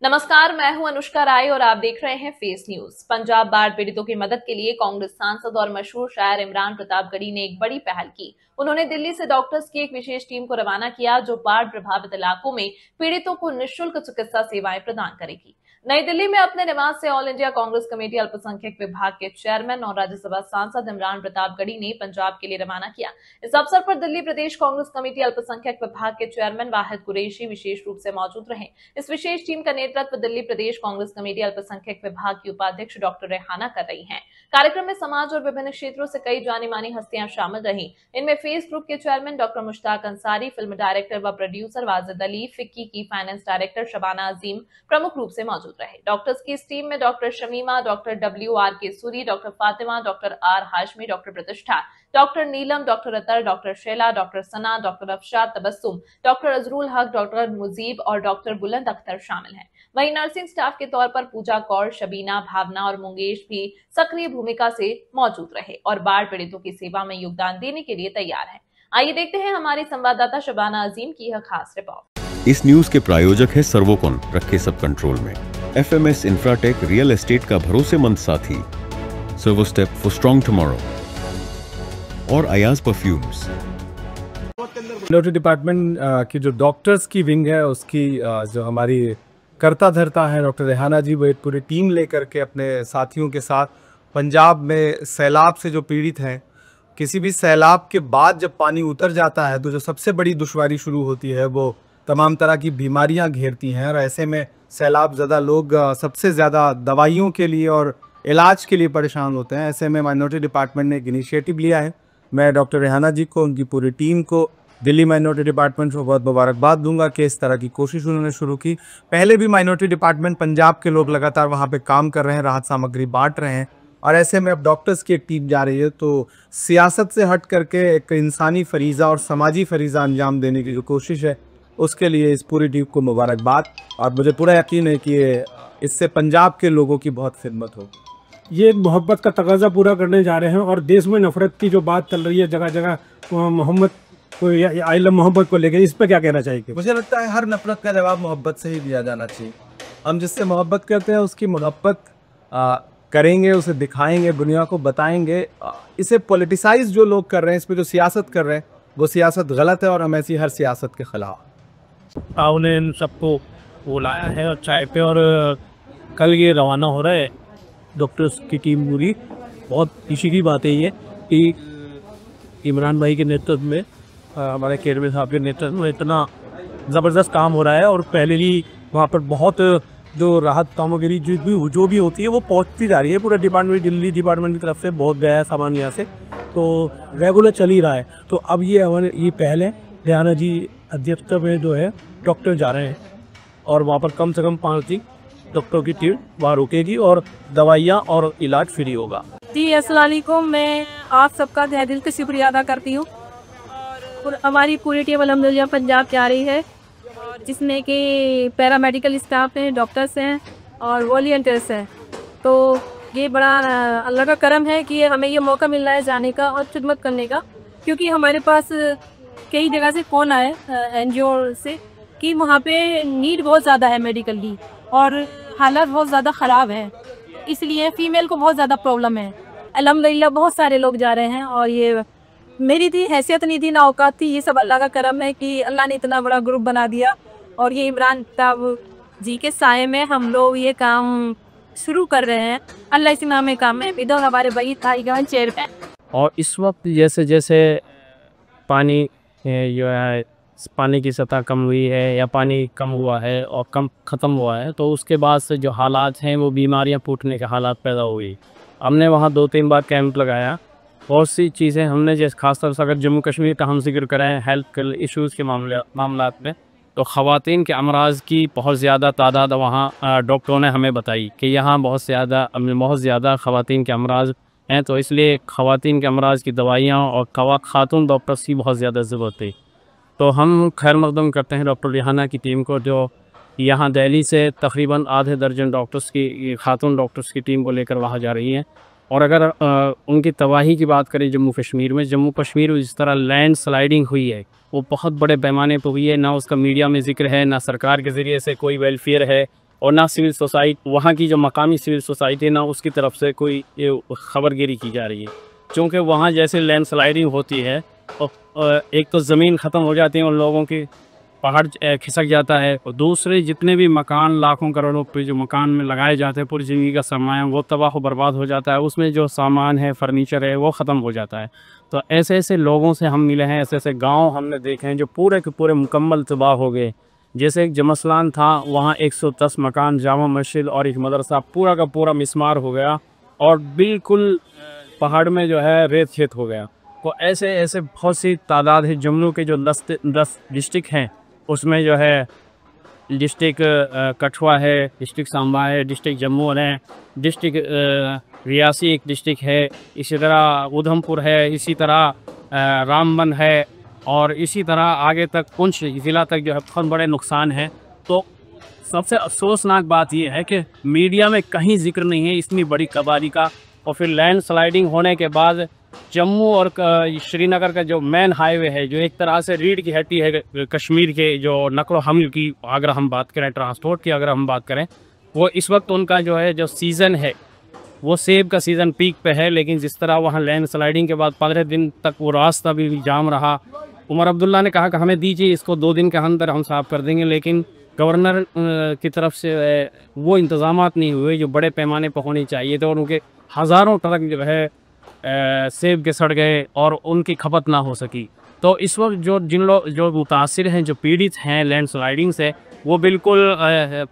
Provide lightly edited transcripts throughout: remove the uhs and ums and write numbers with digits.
नमस्कार, मैं हूं अनुष्का राय और आप देख रहे हैं फेस न्यूज। पंजाब बाढ़ पीड़ितों की मदद के लिए कांग्रेस सांसद और मशहूर शायर इमरान प्रतापगढ़ी ने एक बड़ी पहल की। उन्होंने दिल्ली से डॉक्टर्स की एक विशेष टीम को रवाना किया जो बाढ़ प्रभावित इलाकों में पीड़ितों को निःशुल्क चिकित्सा सेवाएं प्रदान करेगी। नई दिल्ली में अपने निवास से ऑल इंडिया कांग्रेस कमेटी अल्पसंख्यक विभाग के चेयरमैन और राज्यसभा सांसद इमरान प्रतापगढ़ी ने पंजाब के लिए रवाना किया। इस अवसर पर दिल्ली प्रदेश कांग्रेस कमेटी अल्पसंख्यक विभाग के चेयरमैन वाहिद कुरैशी विशेष रूप से मौजूद रहे। इस विशेष टीम का नेतृत्व दिल्ली प्रदेश कांग्रेस कमेटी अल्पसंख्यक विभाग की उपाध्यक्ष डॉक्टर रेहाना कर रही हैं। कार्यक्रम में समाज और विभिन्न क्षेत्रों से कई जानी मानी हस्तियां शामिल रहीं। इनमें फेस ग्रुप के chairman doctor Mushtaq Ansari, film director व प्रोड्यूसर वाजिद अली, फिक्की की फाइनेंस डायरेक्टर शबाना अजीम प्रमुख रूप से मौजूद रहे। डॉक्टर्स की इस टीम में doctor Shamima, doctor WR Kesuri, doctor Fatima, doctor R Hashmi, doctor Pratishtha, doctor Neelam, doctor Atar, doctor Shaila, doctor Sana, doctor Afshad Tabassum, doctor Azrul Haq, doctor Mujib और डॉक्टर बुलंद अख्तर शामिल हैं। वहीं नर्सिंग स्टाफ के तौर पर पूजा कौर, शबीना, भावना और मुंगेश भी सक्रिय भूमिका से मौजूद रहे और बाढ़ पीड़ितों की सेवा में योगदान देने के लिए तैयार हैं। आइए देखते हैं हमारी संवाददाता शबाना अजीम की यह खास रिपोर्ट। इस न्यूज के प्रायोजक है सर्वोकॉन, रखे सब कंट्रोल में। FMS इंफ्राटेक, रियल एस्टेट का भरोसेमंद साथी। Servo step for strong tomorrow और अयाज परफ्यूम्स। माइनॉरिटी डिपार्टमेंट की जो डॉक्टर्स की विंग है उसकी जो हमारी करता धरता है डॉक्टर रेहाना जी, वो एक पूरी टीम लेकर के अपने साथियों के साथ पंजाब में सैलाब से जो पीड़ित हैं, किसी भी सैलाब के बाद जब पानी उतर जाता है तो जो सबसे बड़ी दुश्वारी शुरू होती है वो तमाम तरह की बीमारियां घेरती हैं और ऐसे में सैलाब ज़्यादा लोग सबसे ज़्यादा दवाइयों के लिए और इलाज के लिए परेशान होते हैं। ऐसे में माइनॉरिटी डिपार्टमेंट ने एक इनिशिएटिव लिया है। मैं डॉक्टर रेहाना जी को, उनकी पूरी टीम को, दिल्ली माइनॉरिटी डिपार्टमेंट को बहुत मुबारकबाद दूंगा कि इस तरह की कोशिश उन्होंने शुरू की। पहले भी माइनॉरिटी डिपार्टमेंट पंजाब के लोग लगातार वहाँ पे काम कर रहे हैं, राहत सामग्री बांट रहे हैं और ऐसे में अब डॉक्टर्स की एक टीम जा रही है। तो सियासत से हट करके एक इंसानी फरीज़ा और समाजी फरीज़ा अंजाम देने की जो कोशिश है उसके लिए इस पूरी टीम को मुबारकबाद और मुझे पूरा यकीन है कि इससे पंजाब के लोगों की बहुत खिदमत होगी। ये मोहब्बत का तकाजा पूरा करने जा रहे हैं और देश में नफरत की जो बात चल रही है जगह जगह मोहम्मद को या आइलम मोहब्बत को लेकर, इस पर क्या कहना चाहिए? मुझे लगता है हर नफरत का जवाब मोहब्बत से ही दिया जाना चाहिए। हम जिससे मोहब्बत करते हैं उसकी मोहब्बत करेंगे, उसे दिखाएंगे, दुनिया को बताएंगे। इसे पॉलिटिसाइज जो लोग कर रहे हैं, इस पर जो सियासत कर रहे हैं, वो सियासत गलत है और हम ऐसी हर सियासत के खिलाफ। उन्हें इन सबको बुलाया है और चाय पे, और कल ये रवाना हो रहा है डॉक्टर्स की टीम पूरी। बहुत खुशी की बात है ये कि इमरान भाई के नेतृत्व में, हमारे केरवे साहब के नेतृत्व में इतना ज़बरदस्त काम हो रहा है और पहले ही वहाँ पर बहुत जो राहत सामग्री जो भी होती है वो पहुँचती जा रही है। पूरा डिपार्टमेंट, दिल्ली डिपार्टमेंट की तरफ से बहुत गया है सामान यहाँ से, तो रेगुलर चल ही रहा है। तो अब ये पहले रेहाना जी अध्यक्षता में जो है डॉक्टर जा रहे हैं और वहाँ पर कम से कम 5 डॉक्टरों की टीम वहाँ रुकेगी और दवाइयाँ और इलाज फ्री होगा। जी अस्सलाम वालेकुम, मैं आप सबका तहे दिल से शुक्रिया अदा करती हूँ। और हमारी पूरी टीम अल्हम्दुलिल्लाह पंजाब जा रही है जिसमें कि पैरामेडिकल स्टाफ हैं, डॉक्टर्स हैं और वॉलंटियर्स हैं। तो ये बड़ा अल्लाह का करम है कि हमें ये मौका मिल रहा है जाने का और खिदमत करने का, क्योंकि हमारे पास कई जगह से फ़ोन आए NGO से कि वहाँ पे नीड बहुत ज़्यादा है मेडिकल की और हालत बहुत ज़्यादा ख़राब है, इसलिए फ़ीमेल को बहुत ज़्यादा प्रॉब्लम है। अल्हम्दुलिल्लाह बहुत सारे लोग जा रहे हैं और ये मेरी थी हैसियत नहीं थी, ना औकात थी। ये सब अल्लाह का करम है कि अल्लाह ने इतना बड़ा ग्रुप बना दिया और ये इमरान प्रताप जी के साए में हम लोग ये काम शुरू कर रहे हैं। अल्लाह इसी नाम में काम है। इधर हमारे भाई थाईगंज चेयर पे। और इस वक्त जैसे जैसे पानी जो है, पानी की सतह कम हुई है या पानी कम हुआ है और कम ख़त्म हुआ है, तो उसके बाद से जो हालात हैं वो बीमारियां फूटने के हालात पैदा हुई। हमने वहाँ 2-3 बार कैंप लगाया। बहुत सी चीज़ें हमने, जैसे खासतौर से अगर जम्मू कश्मीर का हम जिक्र करें हेल्थ के इश्यूज़ के मामलात में, तो ख़वातीन के अमराज की बहुत ज़्यादा तादाद वहाँ डॉक्टरों ने हमें बताई कि यहाँ बहुत ज़्यादा ख़वातीन के अमराज हैं। तो इसलिए ख़वातीन के अमराज की दवाइयाँ और खातून डॉक्टर्स की बहुत ज़्यादा ज़रूरत थी। तो हम खैर मकदम करते हैं डॉक्टर रेहाना की टीम को, जो यहाँ दिल्ली से तकरीबन आधे दर्जन डॉक्टर्स की, खातून डॉक्टर्स की टीम को लेकर वहाँ जा रही हैं। और अगर उनकी तबाही की बात करें जम्मू कश्मीर में जिस तरह लैंड स्लाइडिंग हुई है वो बहुत बड़े पैमाने पर हुई है। ना उसका मीडिया में जिक्र है, ना सरकार के ज़रिए से कोई वेलफेयर है, और ना सिविल सोसाइटी, वहाँ की जो मकामी सिविल सोसाइटी ना उसकी तरफ से कोई ये खबरगिरी की जा रही है। क्योंकि वहाँ जैसे लैंडस्लाइडिंग होती है और एक तो ज़मीन ख़त्म हो जाती है, उन लोगों की पहाड़ खिसक जाता है, और दूसरे जितने भी मकान लाखों करोड़ों पे जो मकान में लगाए जाते हैं, पूरी ज़िंदगी का सामान वो तबाह बर्बाद हो जाता है, उसमें जो सामान है फर्नीचर है वो ख़त्म हो जाता है। तो ऐसे ऐसे लोगों से हम मिले हैं, ऐसे ऐसे गांव हमने देखे हैं जो पूरे के पूरे मुकम्मल तबाह हो गए। जैसे एक जमसलान था, वहाँ 110 मकान, जामा मस्जिद और एक मदरसा पूरा का पूरा मिसमार हो गया और बिल्कुल पहाड़ में जो है रेत खेत हो गया। तो ऐसे ऐसे बहुत सी तादाद है। जम्मू के जो 10 डिस्ट्रिक्ट हैं उसमें जो है डिस्ट्रिक्ट कठुआ है, डिस्ट्रिक्ट सांबा है, डिस्ट्रिक्ट जम्मू है, डिस्ट्रिक्ट रियासी एक डिस्ट्रिक्ट है, इसी तरह उधमपुर है, इसी तरह रामबन है, और इसी तरह आगे तक पुंछ ज़िला तक जो है बहुत बड़े नुकसान हैं। तो सबसे अफसोसनाक बात यह है कि मीडिया में कहीं जिक्र नहीं है इतनी बड़ी तबाही का। और फिर लैंड स्लाइडिंग होने के बाद जम्मू और श्रीनगर का जो मेन हाईवे है, जो एक तरह से रीढ़ की हड्डी है कश्मीर के जो नकलो हमल की, अगर हम बात करें ट्रांसपोर्ट की, अगर हम बात करें, वो इस वक्त उनका जो है जो सीज़न है वो सेब का सीज़न पीक पे है। लेकिन जिस तरह वहाँ लैंड स्लाइडिंग के बाद 15 दिन तक वो रास्ता भी जाम रहा। उमर अब्दुल्ला ने कहा कि हमें दीजिए, इसको 2 दिन के अंदर हम साफ़ कर देंगे, लेकिन गवर्नर की तरफ से वो इंतज़ामात नहीं हुए जो बड़े पैमाने पर होने चाहिए थे, और उनके हज़ारों ट्रक जो है सेब के सड़ गए और उनकी खपत ना हो सकी। तो इस वक्त जो मुतासिर हैं, जो पीड़ित हैं लैंड स्लाइडिंग से, वो बिल्कुल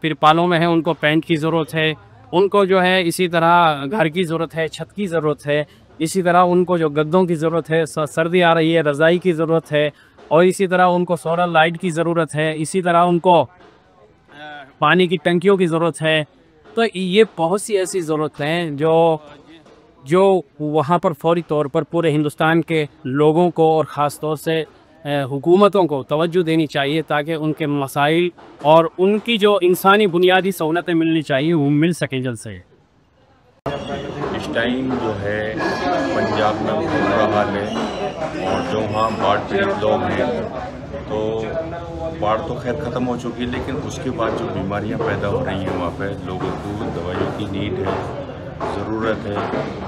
तिरपालों में हैं, उनको पेंट की ज़रूरत है, उनको जो है इसी तरह घर की ज़रूरत है, छत की ज़रूरत है, इसी तरह उनको जो गद्दों की ज़रूरत है, सर्दी आ रही है रज़ाई की ज़रूरत है, और इसी तरह उनको सोलर लाइट की ज़रूरत है, इसी तरह उनको पानी की टंकियों की ज़रूरत है। तो ये बहुत सी ऐसी ज़रूरतें हैं जो वहाँ पर फौरी तौर पर पूरे हिंदुस्तान के लोगों को और ख़ास तौर से हुकूमतों को तवज्जो देनी चाहिए, ताकि उनके मसाइल और उनकी जो इंसानी बुनियादी सहूलतें मिलनी चाहिए वो मिल सके जल्द से। इस टाइम जो है पंजाब में बहुत बुरा हाल है, और जो वहाँ बाढ़ पीड़ित लोग हैं, तो बाढ़ तो खैर ख़त्म हो चुकी है, लेकिन उसके बाद जो बीमारियाँ पैदा हो रही हैं वहाँ पे लोगों को दवाइयों की नीड है, ज़रूरत है।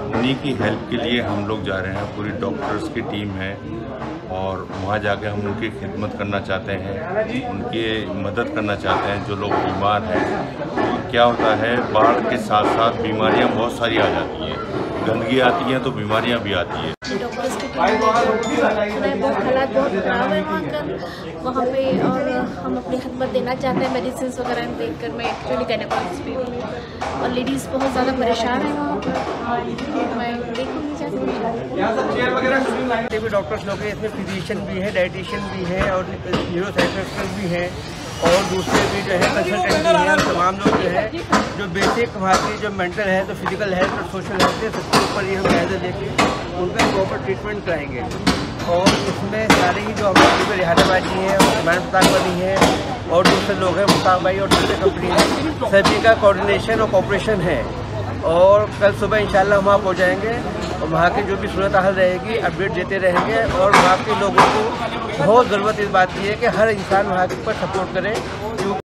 उन्हीं की हेल्प के लिए हम लोग जा रहे हैं, पूरी डॉक्टर्स की टीम है, और वहाँ जाके हम उनकी खिदमत करना चाहते हैं, उनकी मदद करना चाहते हैं। जो लोग बीमार हैं, तो क्या होता है, बाढ़ के साथ साथ बीमारियाँ बहुत सारी आ जाती हैं, गंदगी आती है तो बीमारियाँ भी आती है। डॉक्टर्स की टीम बहुत हालात बहुत ख़राब है वहाँ पे, और हम अपनी खिदमत देना चाहते हैं। मेडिसिन वगैरह देख कर मैं एक्चुअली गायनेकोलॉजिस्ट भी हूँ, और लेडीज़ बहुत ज़्यादा परेशान है वहाँ पर। मैं देखूँगी भी डॉक्टर्स लोग हैं, इसमें फिजिशियन भी है, डाइटिशियन भी है, और न्यूरोसाइकियाट्रिस्ट भी है, और दूसरे भी जो है कंसल्टेंट भी हैं। तमाम लोग जो है जो बेसिक वहाँ की जो मेंटल हेल्थ, तो फिजिकल हेल्थ और सोशल हेल्थ है, सबके ऊपर ये हम जायजा लेके उनका प्रॉपर ट्रीटमेंट कराएंगे। और इसमें सारे ही जो हमारे रिहानाबाजी हैं, मैडम प्रताप बनी है, और दूसरे लोग हैं, मुताब भाई और दूसरे कंपनी है, सभी का कोऑर्डिनेशन और कोऑपरेशन है। और कल सुबह इंशाल्लाह वहाँ पहुँचाएँगे, और वहाँ की जो भी सूरत हाल रहेगी अपडेट देते रहेंगे। और वहाँ के लोगों को बहुत ज़रूरत इस बात की है कि हर इंसान वहाँ के ऊपर सपोर्ट करे,